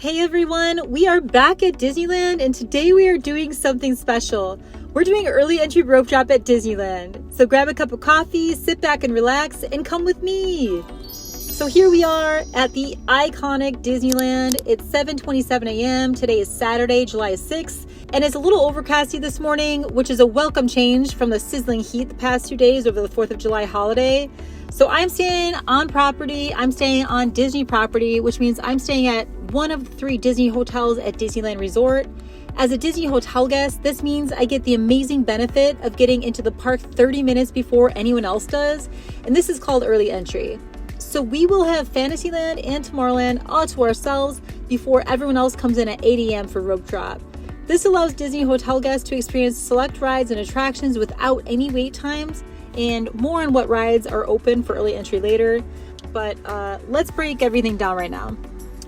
Hey everyone, we are back at Disneyland and today we are doing something special. We're doing early entry rope drop at Disneyland. So grab a cup of coffee, sit back and relax, and come with me. So here we are at the iconic Disneyland. It's 7:27 a.m. Today is Saturday, July 6th, and it's a little overcasty this morning, which is a welcome change from the sizzling heat the past 2 days over the 4th of July holiday. So I'm staying on property. I'm staying on Disney property, which means I'm staying at one of the 3 Disney hotels at Disneyland Resort. As a Disney hotel guest, this means I get the amazing benefit of getting into the park 30 minutes before anyone else does, and this is called early entry. So we will have Fantasyland and Tomorrowland all to ourselves before everyone else comes in at 8 a.m. for rope drop. This allows Disney hotel guests to experience select rides and attractions without any wait times, and more on what rides are open for early entry later. But let's break everything down right now.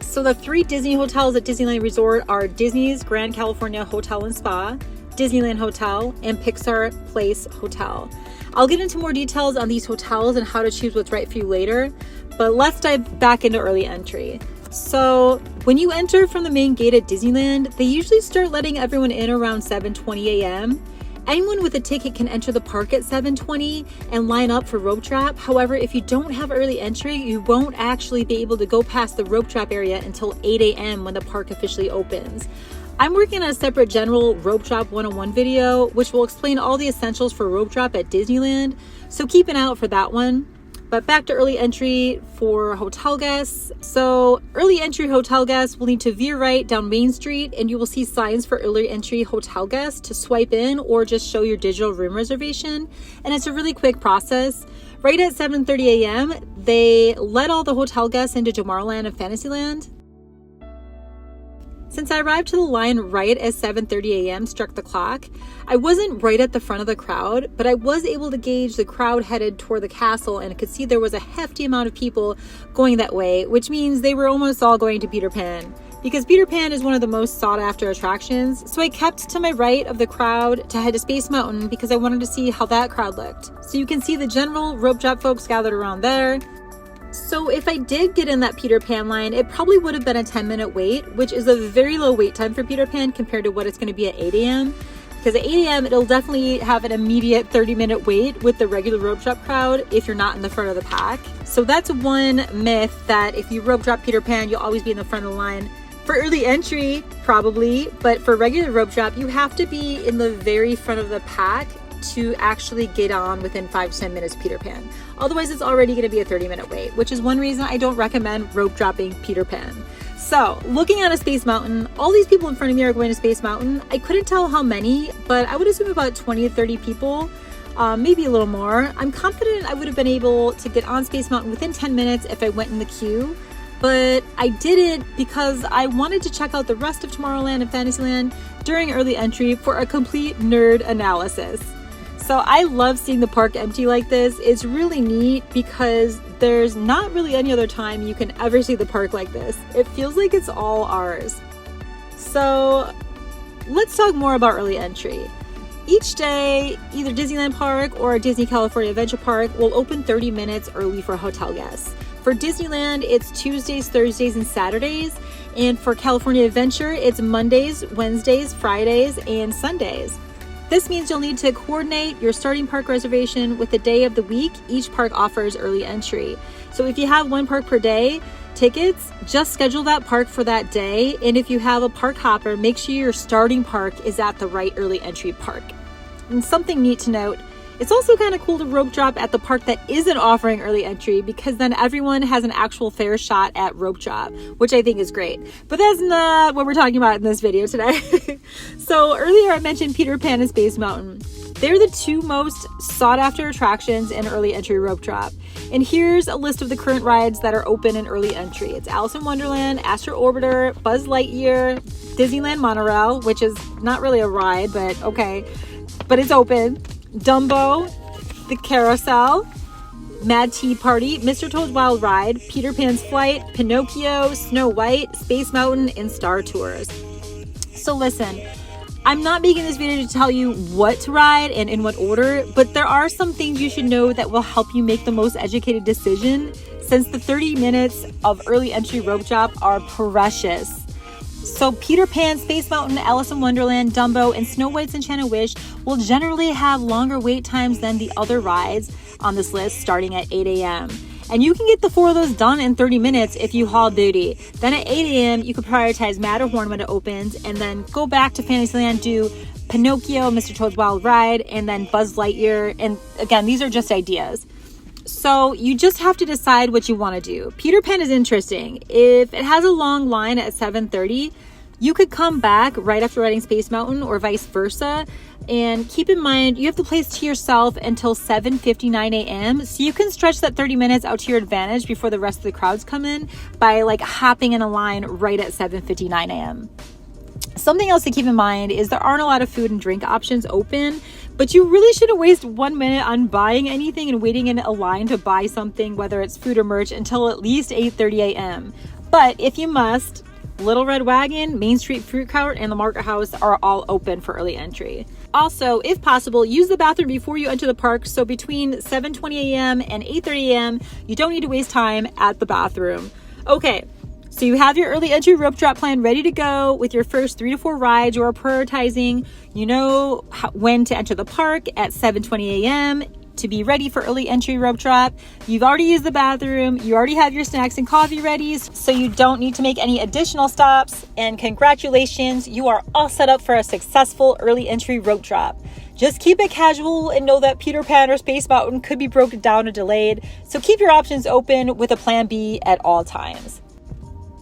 So the 3 Disney hotels at Disneyland Resort are Disney's Grand California Hotel and Spa, Disneyland Hotel, and Pixar Place Hotel. I'll get into more details on these hotels and how to choose what's right for you later, but let's dive back into early entry. So when you enter from the main gate at Disneyland, they usually start letting everyone in around 7:20 a.m. Anyone with a ticket can enter the park at 7:20 and line up for rope drop. However, if you don't have early entry, you won't actually be able to go past the rope drop area until 8 a.m. when the park officially opens. I'm working on a separate general rope drop 101 video, which will explain all the essentials for rope drop at Disneyland, so keep an eye out for that one. But back to early entry for hotel guests. So early entry hotel guests will need to veer right down Main Street, and you will see signs for early entry hotel guests to swipe in or just show your digital room reservation. And it's a really quick process. Right at 7:30 a.m., they let all the hotel guests into Tomorrowland and Fantasyland. Since I arrived to the line right as 7:30 a.m. struck the clock, I wasn't right at the front of the crowd, but I was able to gauge the crowd headed toward the castle and could see there was a hefty amount of people going that way, which means they were almost all going to Peter Pan. Because Peter Pan is one of the most sought after attractions, so I kept to my right of the crowd to head to Space Mountain because I wanted to see how that crowd looked. So you can see the general rope drop folks gathered around there. So if I did get in that Peter Pan line, it probably would have been a 10-minute wait, which is a very low wait time for Peter Pan compared to what it's going to be at 8 a.m. Because at 8 a.m., it'll definitely have an immediate 30-minute wait with the regular rope drop crowd if you're not in the front of the pack. So that's one myth, that if you rope drop Peter Pan, you'll always be in the front of the line. For early entry, probably, but for regular rope drop, you have to be in the very front of the pack to actually get on within 5 to 10 minutes Peter Pan. Otherwise, it's already going to be a 30-minute wait, which is one reason I don't recommend rope dropping Peter Pan. So, looking at a Space Mountain, all these people in front of me are going to Space Mountain. I couldn't tell how many, but I would assume about 20 to 30 people, maybe a little more. I'm confident I would have been able to get on Space Mountain within 10 minutes if I went in the queue, but I didn't because I wanted to check out the rest of Tomorrowland and Fantasyland during early entry for a complete nerd analysis. So I love seeing the park empty like this. It's really neat because there's not really any other time you can ever see the park like this. It feels like it's all ours. So let's talk more about early entry. Each day, either Disneyland Park or Disney California Adventure Park will open 30 minutes early for hotel guests. For Disneyland, it's Tuesdays, Thursdays, and Saturdays. And for California Adventure, it's Mondays, Wednesdays, Fridays, and Sundays. This means you'll need to coordinate your starting park reservation with the day of the week each park offers early entry. So if you have 1 park per day tickets, just schedule that park for that day. And if you have a park hopper, make sure your starting park is at the right early entry park. And something neat to note, it's also kind of cool to rope drop at the park that isn't offering early entry because then everyone has an actual fair shot at rope drop, which I think is great. But that's not what we're talking about in this video today. So earlier I mentioned Peter Pan and Space Mountain. They're the 2 most sought after attractions in early entry rope drop. And here's a list of the current rides that are open in early entry. It's Alice in Wonderland, Astro Orbiter, Buzz Lightyear, Disneyland Monorail, which is not really a ride, but okay, but it's open. Dumbo, the Carousel, Mad Tea Party, Mr. Toad's Wild Ride, Peter Pan's Flight, Pinocchio, Snow White, Space Mountain, and Star Tours. So listen, I'm not making this video to tell you what to ride and in what order, but there are some things you should know that will help you make the most educated decision, since the 30 minutes of early entry rope drop are precious. So Peter Pan, Space Mountain, Alice in Wonderland, Dumbo, and Snow White's Enchanted Wish will generally have longer wait times than the other rides on this list, starting at 8 a.m. And you can get the 4 of those done in 30 minutes if you haul duty. Then at 8 a.m., you could prioritize Matterhorn when it opens, and then go back to Fantasyland, do Pinocchio, Mr. Toad's Wild Ride, and then Buzz Lightyear. And again, these are just ideas. So you just have to decide what you want to do. Peter Pan is interesting. If it has a long line at 7:30, you could come back right after riding Space Mountain or vice versa. And keep in mind, you have the place to yourself until 7:59 a.m. So you can stretch that 30 minutes out to your advantage before the rest of the crowds come in by like hopping in a line right at 7:59 a.m. Something else to keep in mind is there aren't a lot of food and drink options open, but you really shouldn't waste 1 minute on buying anything and waiting in a line to buy something, whether it's food or merch, until at least 8:30 a.m. But if you must, Little Red Wagon, Main Street Fruit Cart, and the Market House are all open for early entry. Also, if possible, use the bathroom before you enter the park. So between 7:20 a.m. and 8:30 a.m., you don't need to waste time at the bathroom. Okay, so you have your early entry rope drop plan ready to go with your first 3 to 4 rides you are prioritizing. You know when to enter the park at 7:20 a.m. to be ready for early entry rope drop. You've already used the bathroom. You already have your snacks and coffee ready, so you don't need to make any additional stops. And congratulations, you are all set up for a successful early entry rope drop. Just keep it casual and know that Peter Pan or Space Mountain could be broken down or delayed. So keep your options open with a plan B at all times.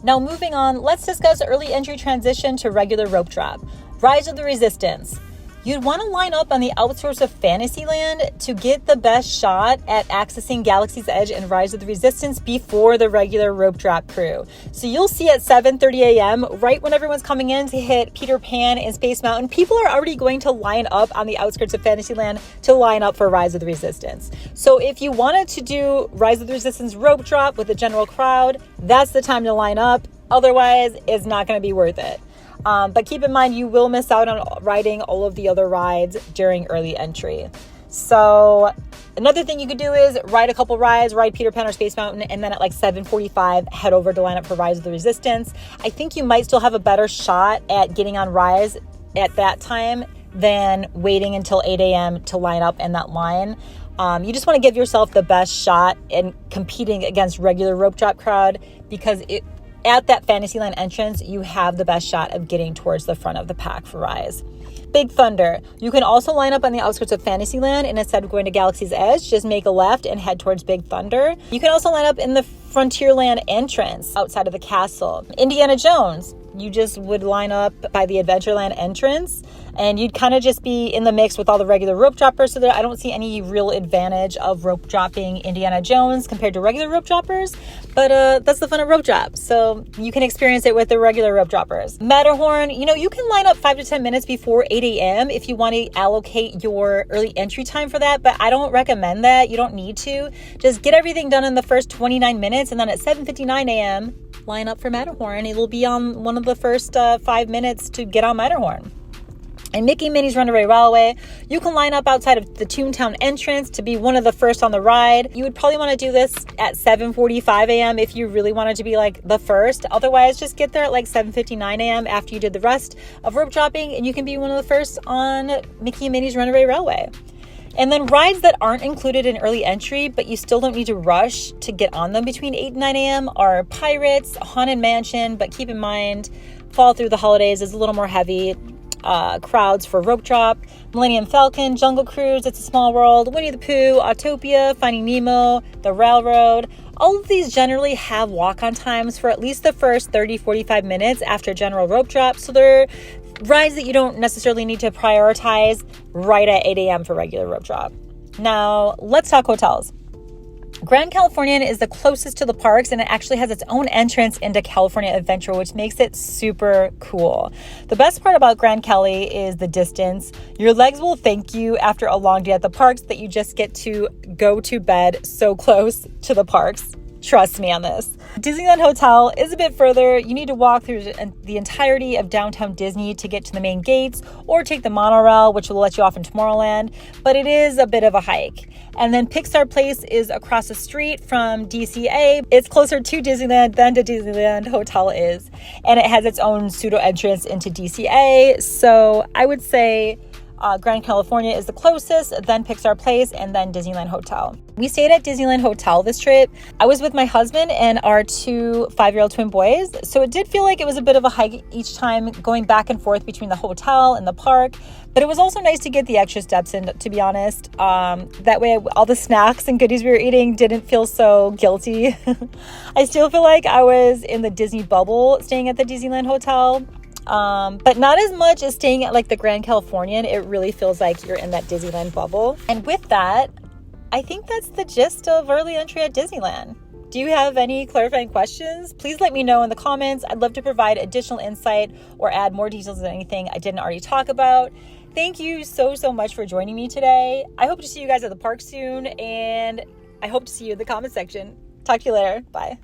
Now moving on, let's discuss early entry transition to regular rope drop. Rise of the Resistance. You'd want to line up on the outskirts of Fantasyland to get the best shot at accessing Galaxy's Edge and Rise of the Resistance before the regular rope drop crew. So you'll see at 7:30 a.m., right when everyone's coming in to hit Peter Pan and Space Mountain, people are already going to line up on the outskirts of Fantasyland to line up for Rise of the Resistance. So if you wanted to do Rise of the Resistance rope drop with the general crowd, that's the time to line up. Otherwise, it's not going to be worth it. But keep in mind, you will miss out on riding all of the other rides during early entry. So another thing you could do is ride a couple rides, ride Peter Pan or Space Mountain, and then at like 7:45, head over to line up for Rise of the Resistance. I think you might still have a better shot at getting on Rise at that time than waiting until 8 a.m. to line up in that line. You just want to give yourself the best shot in competing against regular rope drop crowd, because at that Fantasyland entrance, you have the best shot of getting towards the front of the pack for Rise. Big Thunder. You can also line up on the outskirts of Fantasyland, and instead of going to Galaxy's Edge, just make a left and head towards Big Thunder. You can also line up in the Frontierland entrance outside of the castle. Indiana Jones. You just would line up by the Adventureland entrance, and you'd kind of just be in the mix with all the regular rope droppers. So I don't see any real advantage of rope dropping Indiana Jones compared to regular rope droppers, but that's the fun of rope drop. So you can experience it with the regular rope droppers. Matterhorn, you can line up 5 to 10 minutes before 8 a.m. if you want to allocate your early entry time for that, but I don't recommend that. You don't need to. Just get everything done in the first 29 minutes, and then at 7:59 a.m., line up for Matterhorn. It will be on one of the first 5 minutes to get on Matterhorn. And Mickey and Minnie's Runaway Railway, you can line up outside of the Toontown entrance to be one of the first on the ride. You would probably want to do this at 7:45 a.m. if you really wanted to be like the first. Otherwise, just get there at like 7:59 a.m. after you did the rest of rope dropping, and you can be one of the first on Mickey and Minnie's Runaway Railway. And then rides that aren't included in early entry, but you still don't need to rush to get on them between 8 and 9 a.m. are Pirates, Haunted Mansion, but keep in mind, fall through the holidays is a little more heavy. Crowds for rope drop, Millennium Falcon, Jungle Cruise, It's a Small World, Winnie the Pooh, Autopia, Finding Nemo, The Railroad. All of these generally have walk-on times for at least the first 30-45 minutes after general rope drop, so they're rides that you don't necessarily need to prioritize right at 8 a.m. for regular rope drop. Now, let's talk hotels. Grand Californian is the closest to the parks, and it actually has its own entrance into California Adventure, which makes it super cool. The best part about Grand Cali is the distance. Your legs will thank you after a long day at the parks that you just get to go to bed so close to the parks. Trust me on this. Disneyland Hotel is a bit further. You need to walk through the entirety of downtown Disney to get to the main gates, or take the monorail, which will let you off in Tomorrowland, but it is a bit of a hike. And then Pixar Place is across the street from DCA. It's closer to Disneyland than the Disneyland Hotel is, and it has its own pseudo entrance into DCA. So I would say Grand California is the closest, then Pixar Place, and then Disneyland Hotel. We stayed at Disneyland Hotel this trip. I was with my husband and our 2 5-year-old twin boys, so it did feel like it was a bit of a hike each time, going back and forth between the hotel and the park, but it was also nice to get the extra steps in, to be honest. That way all the snacks and goodies we were eating didn't feel so guilty. I still feel like I was in the Disney bubble staying at the Disneyland Hotel. But not as much as staying at like the Grand Californian. It really feels like you're in that Disneyland bubble. And with that, I think that's the gist of early entry at Disneyland. Do you have any clarifying questions? Please let me know in the comments. I'd love to provide additional insight or add more details on anything I didn't already talk about. Thank you so much for joining me today. I hope to see you guys at the park soon, and I hope to see you in the comment section. Talk to you later. Bye.